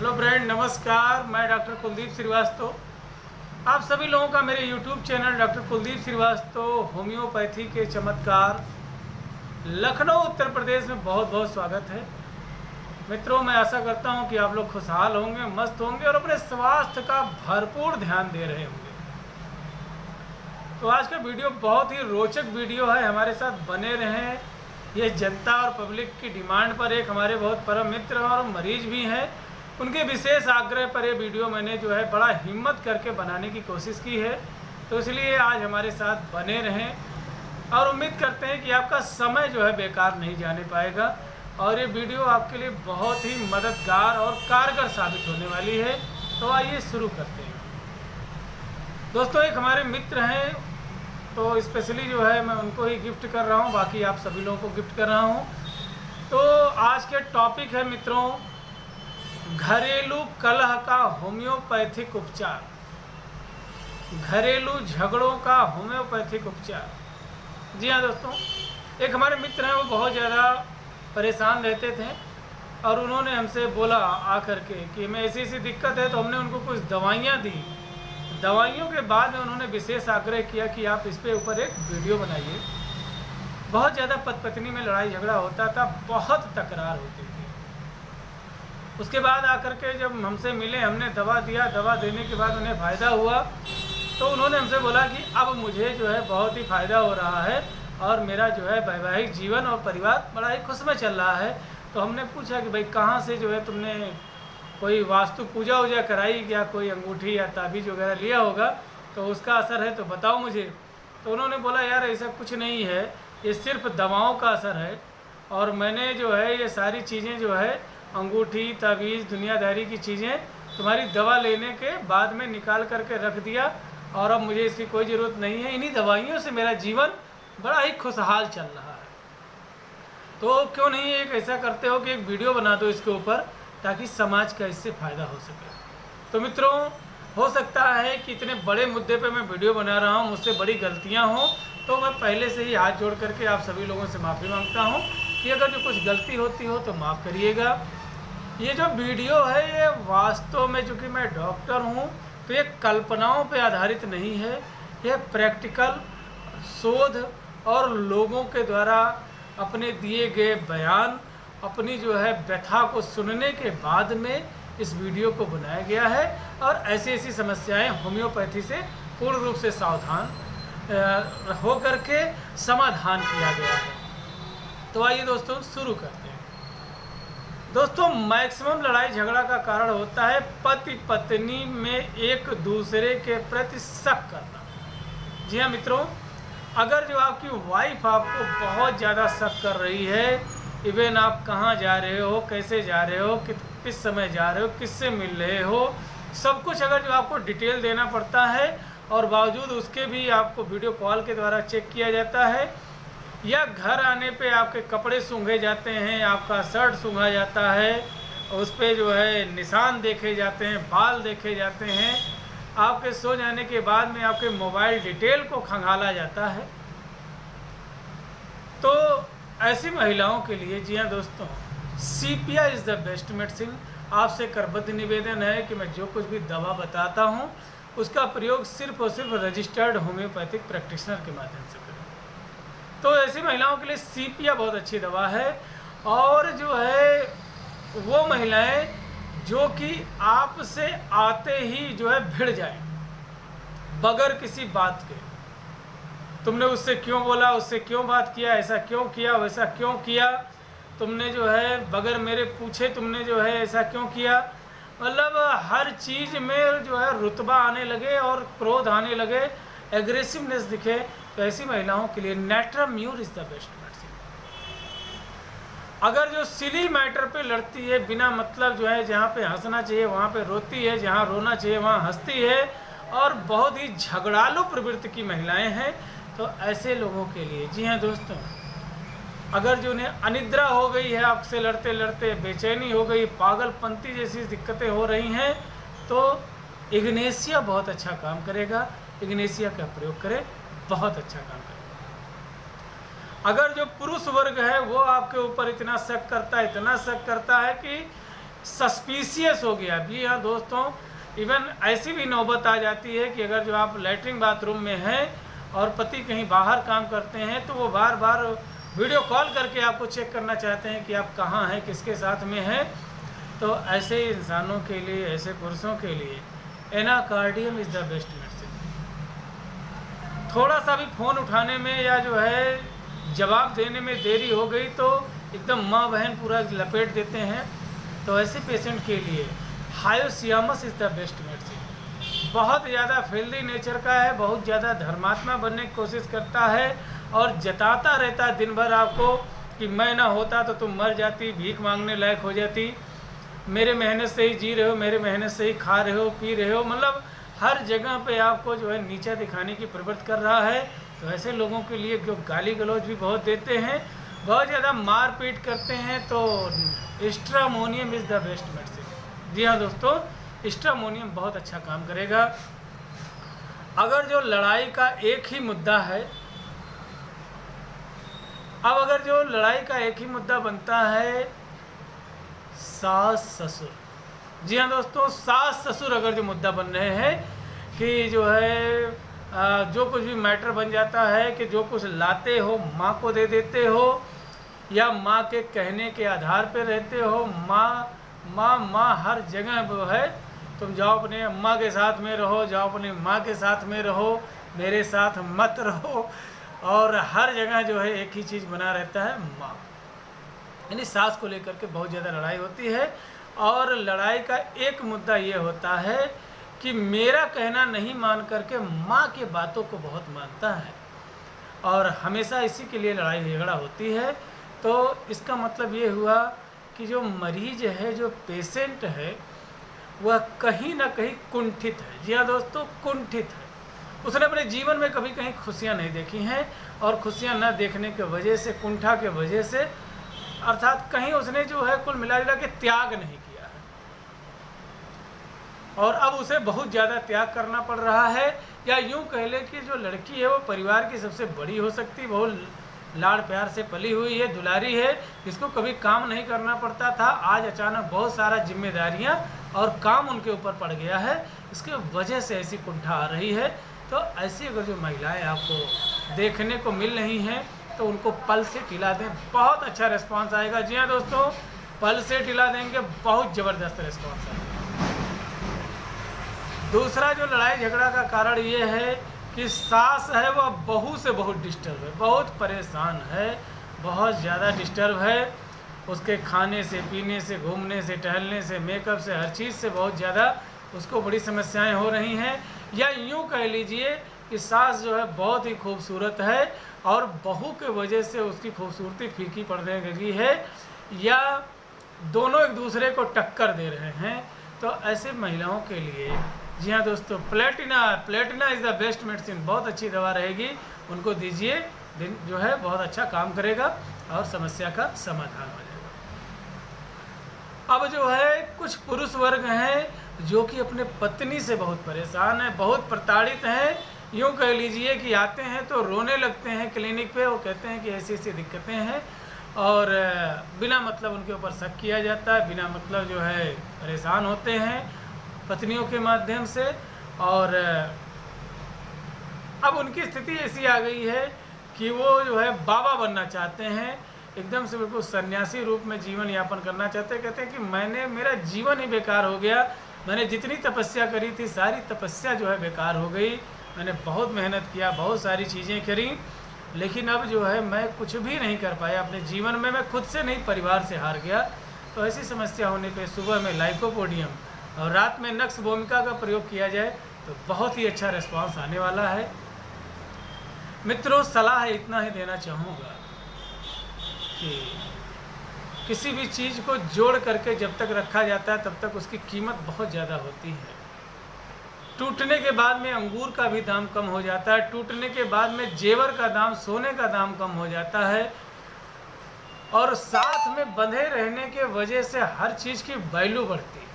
Hello friend, नमस्कार। मैं doctor Kuldeep Srivastava. आप सभी लोगों का मेरे YouTube channel doctor Kuldeep Srivastava homeopathy के चमत्कार लखनऊ उत्तर प्रदेश में बहुत बहुत स्वागत है। मित्रों, मैं आशा करता हूं कि आप लोग खुशहाल होंगे, मस्त होंगे और अपने स्वास्थ्य का भरपूर ध्यान दे रहे होंगे। तो आज का वीडियो बहुत ही रोचक वीडियो है, हमारे साथ बने रहें। ये जनता और पब्लिक की डिमांड पर एक हमारे बहुत परम मित्र और मरीज भी हैं, उनके विशेष आग्रह पर ये वीडियो मैंने जो है बड़ा हिम्मत करके बनाने की कोशिश की है। तो इसलिए आज हमारे साथ बने रहें और उम्मीद करते हैं कि आपका समय जो है बेकार नहीं जाने पाएगा और ये वीडियो आपके लिए बहुत ही मददगार और कारगर साबित होने वाली है। तो आइए शुरू करते हैं। दोस्तों, एक हमारे मित्र हैं, तो स्पेशली जो है मैं उनको ही गिफ्ट कर रहा हूँ, बाकी आप सभी लोगों को गिफ्ट कर रहा हूँ। तो आज के टॉपिक है मित्रों, घरेलू कलह का होम्योपैथिक उपचार। घरेलू झगड़ों का होम्योपैथिक उपचार। जी हाँ दोस्तों, एक हमारे मित्र हैं, वो बहुत ज़्यादा परेशान रहते थे और उन्होंने हमसे बोला आकर के कि मैं ऐसी दिक्कत है। तो हमने उनको कुछ दवाइयाँ दी। दवाइयों के बाद में उन्होंने विशेष आग्रह किया कि आप इस पे ऊपर एक वीडियो बनाइए। बहुत ज़्यादा पति पत्नी में लड़ाई झगड़ा होता था, बहुत तकरार होती थी। उसके बाद आकर के जब हमसे मिले, हमने दवा दिया। दवा देने के बाद उन्हें फ़ायदा हुआ, तो उन्होंने हमसे बोला कि अब मुझे जो है बहुत ही फ़ायदा हो रहा है और मेरा जो है वैवाहिक जीवन और परिवार बड़ा ही खुश में चल रहा है। तो हमने पूछा कि भाई कहाँ से जो है तुमने कोई वास्तु पूजा वूजा कराई या कोई अंगूठी या ताबीज़ वगैरह लिया होगा, तो उसका असर है तो बताओ मुझे। तो उन्होंने बोला यार ऐसा कुछ नहीं है, ये सिर्फ दवाओं का असर है और मैंने जो है ये सारी चीज़ें जो है अंगूठी ताबीज़ दुनियादारी की चीज़ें तुम्हारी दवा लेने के बाद में निकाल करके रख दिया और अब मुझे इसकी कोई ज़रूरत नहीं है। इन्हीं दवाइयों से मेरा जीवन बड़ा ही खुशहाल चल रहा है। तो क्यों नहीं एक ऐसा करते हो कि एक वीडियो बना दो इसके ऊपर, ताकि समाज का इससे फ़ायदा हो सके। तो मित्रों, हो सकता है कि इतने बड़े मुद्दे पे मैं वीडियो बना रहा हूँ, मुझसे बड़ी गलतियाँ हों, तो मैं पहले से ही हाथ जोड़ करके आप सभी लोगों से माफ़ी मांगता हूँ कि अगर जो कुछ गलती होती हो तो माफ़ करिएगा। ये जो वीडियो है ये वास्तव में, चूँकि मैं डॉक्टर हूँ, तो ये कल्पनाओं पे आधारित नहीं है। यह प्रैक्टिकल शोध और लोगों के द्वारा अपने दिए गए बयान, अपनी जो है व्यथा को सुनने के बाद में इस वीडियो को बनाया गया है और ऐसी ऐसी समस्याएं होम्योपैथी से पूर्ण रूप से सावधान हो करके समाधान किया गया है। तो आइए दोस्तों शुरू करते हैं। दोस्तों, मैक्सिमम लड़ाई झगड़ा का कारण होता है पति पत्नी में एक दूसरे के प्रति शक करना। जी हाँ मित्रों, अगर जो आपकी वाइफ आपको बहुत ज़्यादा शक कर रही है, इवन आप कहाँ जा रहे हो, कैसे जा रहे हो, किस समय जा रहे हो, किससे मिल रहे हो, सब कुछ अगर जो आपको डिटेल देना पड़ता है और बावजूद उसके भी आपको वीडियो कॉल के द्वारा चेक किया जाता है, या घर आने पे आपके कपड़े सूंघे जाते हैं, आपका शर्ट सूंघा जाता है, उस पर जो है निशान देखे जाते हैं, बाल देखे जाते हैं, आपके सो जाने के बाद में आपके मोबाइल डिटेल को खंगाला जाता है, तो ऐसी महिलाओं के लिए, जी हाँ दोस्तों, सीपिया इज़ द बेस्ट मेडिसिन। आपसे करबद्ध निवेदन है कि मैं जो कुछ भी दवा बताता हूँ उसका प्रयोग सिर्फ और सिर्फ रजिस्टर्ड होम्योपैथिक प्रैक्टिशनर के माध्यम से करें। तो ऐसी महिलाओं के लिए सीपिया बहुत अच्छी दवा है। और जो है वो महिलाएं जो कि आपसे आते ही जो है भिड़ जाएं बगैर किसी बात के, तुमने उससे क्यों बोला, उससे क्यों बात किया, ऐसा क्यों किया, वैसा क्यों किया, तुमने जो है बगैर मेरे पूछे तुमने जो है ऐसा क्यों किया, मतलब हर चीज़ में जो है रुतबा आने लगे और क्रोध आने लगे, एग्रेसिवनेस दिखे। तो ऐसी महिलाओं के लिए natrum mur is the best medicine. अगर जो सिली मैटर पे लड़ती है, बिना मतलब जो है जहाँ पे हंसना चाहिए वहाँ पे रोती है, जहाँ रोना चाहिए वहाँ हंसती है और बहुत ही झगड़ालू प्रवृत्ति की महिलाएं हैं, तो ऐसे लोगों के लिए, जी हाँ दोस्तों, अगर जो उन्हें अनिद्रा हो गई है, आपसे लड़ते लड़ते बेचैनी हो गई, पागलपंती जैसी दिक्कतें हो रही हैं, तो इग्नेशिया बहुत अच्छा काम करेगा। इग्नेशिया का प्रयोग करें, बहुत अच्छा काम करेगा। अगर जो पुरुष वर्ग है वो आपके ऊपर इतना शक करता है, इतना शक करता है कि सस्पिशियस हो गया। जी हाँ दोस्तों, इवन ऐसी भी नौबत आ जाती है कि अगर जो आप लैट्रिन बाथरूम में हैं और पति कहीं बाहर काम करते हैं तो वो बार बार वीडियो कॉल करके आपको चेक करना चाहते हैं कि आप कहाँ हैं, किसके साथ में हैं। तो ऐसे इंसानों के लिए, ऐसे पुरुषों के लिए Anacardium is the best medicine. थोड़ा सा भी फ़ोन उठाने में या जो है जवाब देने में देरी हो गई तो एकदम माँ बहन पूरा लपेट देते हैं। तो ऐसे पेशेंट के लिए हायोसियामस इज़ द बेस्ट मेडिसिन। बहुत ज़्यादा हेल्दी नेचर का है, बहुत ज़्यादा धर्मात्मा बनने की कोशिश करता है और जताता रहता है दिन भर आपको कि मैं ना होता तो तुम मर जाती, भीख मांगने लायक हो जाती, मेरे मेहनत से ही जी रहे हो, मेरे मेहनत से ही खा रहे हो, पी रहे हो। मतलब हर जगह पे आपको जो है नीचा दिखाने की प्रवृत्ति कर रहा है। तो ऐसे लोगों के लिए जो गाली गलौज भी बहुत देते हैं, बहुत ज़्यादा मार पीट करते हैं, तो stramonium is the best medicine. जी हाँ दोस्तों, स्ट्रामोनियम बहुत अच्छा काम करेगा। अगर जो लड़ाई का एक ही मुद्दा है, अब अगर जो लड़ाई का एक ही मुद्दा बनता है सास ससुर। जी हाँ दोस्तों, सास ससुर अगर जो मुद्दा बन रहे हैं कि जो है जो कुछ भी मैटर बन जाता है कि जो कुछ लाते हो माँ को दे देते हो या माँ के कहने के आधार पर रहते हो, माँ माँ माँ हर जगह वो है, तुम जाओ अपने अम्मा के साथ में रहो, जाओ अपनी माँ के साथ में रहो, मेरे साथ मत रहो। और हर जगह जो है एक ही चीज़ बना रहता है माँ, यानी सास को लेकर के बहुत ज़्यादा लड़ाई होती है। और लड़ाई का एक मुद्दा ये होता है कि मेरा कहना नहीं मान करके माँ के बातों को बहुत मानता है और हमेशा इसी के लिए लड़ाई झगड़ा होती है। तो इसका मतलब ये हुआ कि जो मरीज है, जो पेशेंट है, वह कहीं ना कहीं कुंठित है। जी हाँ दोस्तों, कुंठित है। उसने अपने जीवन में कभी कहीं खुशियाँ नहीं देखी हैं और खुशियाँ न देखने की वजह से, कुंठा के वजह से, अर्थात कहीं उसने जो है कुल मिला जुला के त्याग नहीं किया है और अब उसे बहुत ज़्यादा त्याग करना पड़ रहा है। या यूं कह ले कि जो लड़की है वो परिवार की सबसे बड़ी हो सकती, बहुत लाड़ प्यार से पली हुई है, दुलारी है, जिसको कभी काम नहीं करना पड़ता था, आज अचानक बहुत सारा जिम्मेदारियां और काम उनके ऊपर पड़ गया है, इसके वजह से ऐसी कुंठा आ रही है। तो ऐसी अगर जो महिलाएं आपको देखने को मिल रही हैं तो उनको पल से टिला दें, बहुत अच्छा रिस्पांस आएगा। जी हाँ दोस्तों, पल से टिला देंगे, बहुत ज़बरदस्त रिस्पांस आएगा। दूसरा जो लड़ाई झगड़ा का कारण ये है कि सास है वह बहू से बहुत डिस्टर्ब है, बहुत परेशान है, बहुत ज़्यादा डिस्टर्ब है। उसके खाने से, पीने से, घूमने से, टहलने से, मेकअप से, हर चीज़ से बहुत ज़्यादा उसको बड़ी समस्याएं हो रही हैं। या यूँ कह लीजिए कि सास जो है बहुत ही खूबसूरत है और बहू के वजह से उसकी खूबसूरती फीकी पड़ने लगी है या दोनों एक दूसरे को टक्कर दे रहे हैं। तो ऐसे महिलाओं के लिए जी हाँ दोस्तों, Platina is the best medicine, बहुत अच्छी दवा रहेगी, उनको दीजिए, दिन जो है बहुत अच्छा काम करेगा और समस्या का समाधान हो जाएगा। अब जो है कुछ पुरुष वर्ग हैं जो कि अपने पत्नी से बहुत परेशान हैं, बहुत प्रताड़ित हैं। यूँ कह लीजिए कि आते हैं तो रोने लगते हैं क्लिनिक पे, वो कहते हैं कि ऐसी ऐसी दिक्कतें हैं और बिना मतलब उनके ऊपर शक किया जाता है, बिना मतलब जो है परेशान होते हैं पत्नियों के माध्यम से। और अब उनकी स्थिति ऐसी आ गई है कि वो जो है बाबा बनना चाहते हैं, एकदम से बिल्कुल सन्यासी रूप में जीवन यापन करना चाहते हैं। कहते हैं कि मेरा जीवन ही बेकार हो गया, मैंने जितनी तपस्या करी थी सारी तपस्या जो है बेकार हो गई, मैंने बहुत मेहनत किया, बहुत सारी चीज़ें करी, लेकिन अब जो है मैं कुछ भी नहीं कर पाया अपने जीवन में, मैं खुद से नहीं परिवार से हार गया। तो ऐसी समस्या होने पे सुबह में लाइकोपोडियम और रात में नक्स भूमिका का प्रयोग किया जाए तो बहुत ही अच्छा रिस्पांस आने वाला है। मित्रों, सलाह इतना ही देना चाहूँगा कि किसी भी चीज़ को जोड़ करके जब तक रखा जाता है तब तक उसकी कीमत बहुत ज़्यादा होती है। टूटने के बाद में अंगूर का भी दाम कम हो जाता है, टूटने के बाद में जेवर का दाम, सोने का दाम कम हो जाता है और साथ में बंधे रहने के वजह से हर चीज़ की वैल्यू बढ़ती है।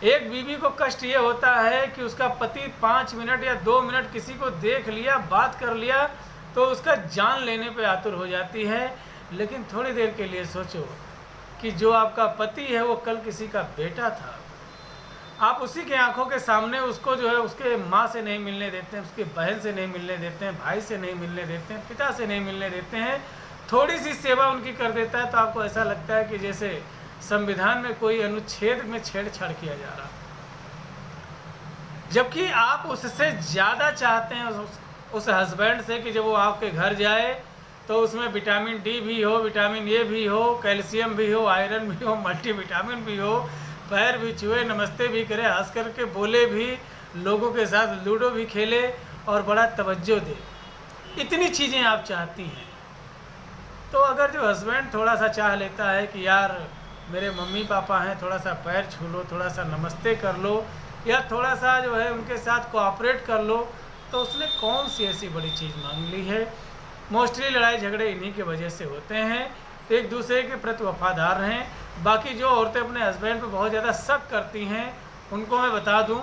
एक बीवी को कष्ट ये होता है कि उसका पति 5 मिनट या 2 मिनट किसी को देख लिया, बात कर लिया तो उसका जान लेने पे आतुर हो जाती है। लेकिन थोड़ी देर के लिए सोचो कि जो आपका पति है वो कल किसी का बेटा था, आप उसी के आंखों के सामने उसको जो है उसके माँ से नहीं मिलने देते हैं, उसकी बहन से नहीं मिलने देते हैं, भाई से नहीं मिलने देते हैं, पिता से नहीं मिलने देते हैं, थोड़ी सी सेवा उनकी कर देता है तो आपको ऐसा लगता है कि जैसे संविधान में कोई अनुच्छेद में छेड़छाड़ किया जा रहा, जबकि आप उससे ज़्यादा चाहते हैं उस हस्बैंड से कि जब वो आपके घर जाए तो उसमें विटामिन डी भी हो, विटामिन ए भी हो, कैल्शियम भी हो, आयरन भी हो, मल्टीविटामिन भी हो, पैर भी छुए, नमस्ते भी करे, हंस करके बोले भी, लोगों के साथ लूडो भी खेले और बड़ा तवज्जो दे। इतनी चीज़ें आप चाहती हैं। तो अगर जो हस्बैंड थोड़ा सा चाह लेता है कि यार मेरे मम्मी पापा हैं, थोड़ा सा पैर छू लो, थोड़ा सा नमस्ते कर लो, या थोड़ा सा जो है उनके साथ कोऑपरेट कर लो, तो उसने कौन सी ऐसी बड़ी चीज़ मांग ली है। मोस्टली लड़ाई झगड़े इन्हीं की वजह से होते हैं। तो एक दूसरे के प्रति वफादार रहें। बाकी जो औरतें अपने हस्बैंड पर बहुत ज़्यादा शक करती हैं, उनको मैं बता दूं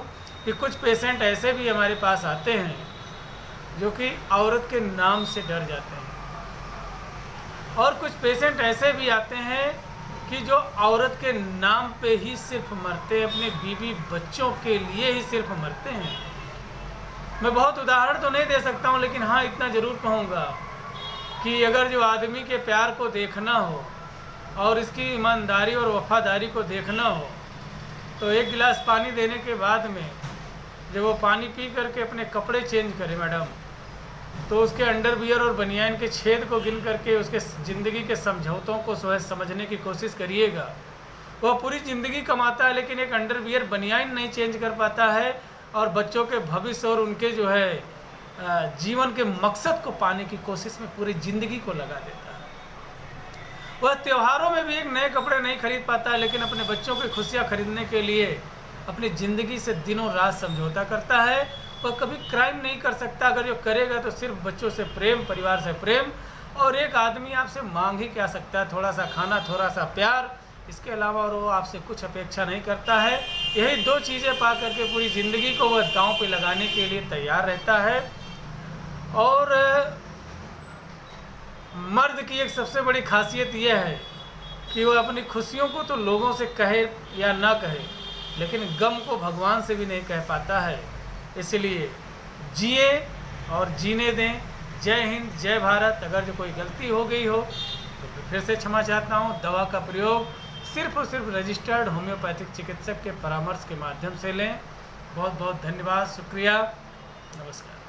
कि कुछ पेशेंट ऐसे भी हमारे पास आते हैं जो कि औरत के नाम से डर जाते हैं, और कुछ पेशेंट ऐसे भी आते हैं कि जो औरत के नाम पे ही सिर्फ मरते हैं, अपने बीवी बच्चों के लिए ही सिर्फ मरते हैं। मैं बहुत उदाहरण तो नहीं दे सकता हूँ, लेकिन हाँ इतना ज़रूर कहूँगा कि अगर जो आदमी के प्यार को देखना हो और इसकी ईमानदारी और वफादारी को देखना हो, तो एक गिलास पानी देने के बाद में जब वो पानी पी करके अपने कपड़े चेंज करे मैडम, तो उसके अंडरवियर और बनियान के छेद को गिन करके उसके ज़िंदगी के समझौतों को समझने की कोशिश करिएगा। वह पूरी ज़िंदगी कमाता है लेकिन एक अंडरवियर बनियान नहीं चेंज कर पाता है, और बच्चों के भविष्य और उनके जो है जीवन के मकसद को पाने की कोशिश में पूरी ज़िंदगी को लगा देता है। वह त्योहारों में भी एक नए कपड़े नहीं खरीद पाता है, लेकिन अपने बच्चों की खुशियाँ खरीदने के लिए अपनी ज़िंदगी से दिनों रात समझौता करता है। वह कभी क्राइम नहीं कर सकता, अगर जो करेगा तो सिर्फ बच्चों से प्रेम, परिवार से प्रेम। और एक आदमी आपसे मांग ही क्या सकता है, थोड़ा सा खाना, थोड़ा सा प्यार, इसके अलावा और वो आपसे कुछ अपेक्षा नहीं करता है। यही दो चीज़ें पा करके पूरी ज़िंदगी को वह दांव पे लगाने के लिए तैयार रहता है। और मर्द की एक सबसे बड़ी खासियत यह है कि वह अपनी खुशियों को तो लोगों से कहे या ना कहे, लेकिन गम को भगवान से भी नहीं कह पाता है। इसलिए जिए और जीने दें। जय हिंद, जय भारत। अगर जो कोई गलती हो गई हो तो फिर से क्षमा चाहता हूँ। दवा का प्रयोग सिर्फ और सिर्फ रजिस्टर्ड होम्योपैथिक चिकित्सक के परामर्श के माध्यम से लें। बहुत बहुत धन्यवाद, शुक्रिया, नमस्कार।